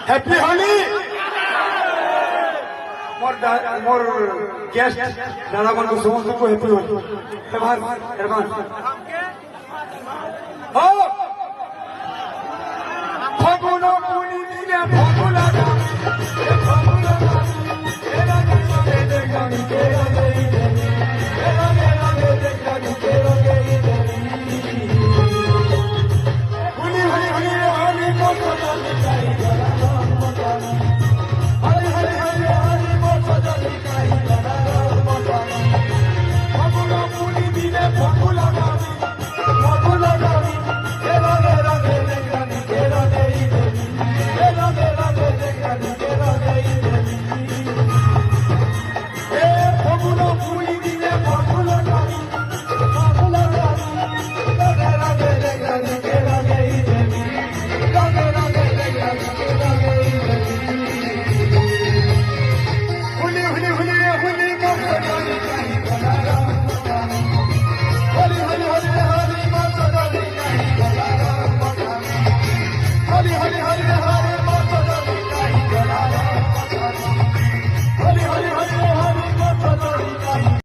happy Holi মোর guest দাদা মানুষ সমস্তকে happy Holi এবার ফাগুন পুনি দিনে ফাগুন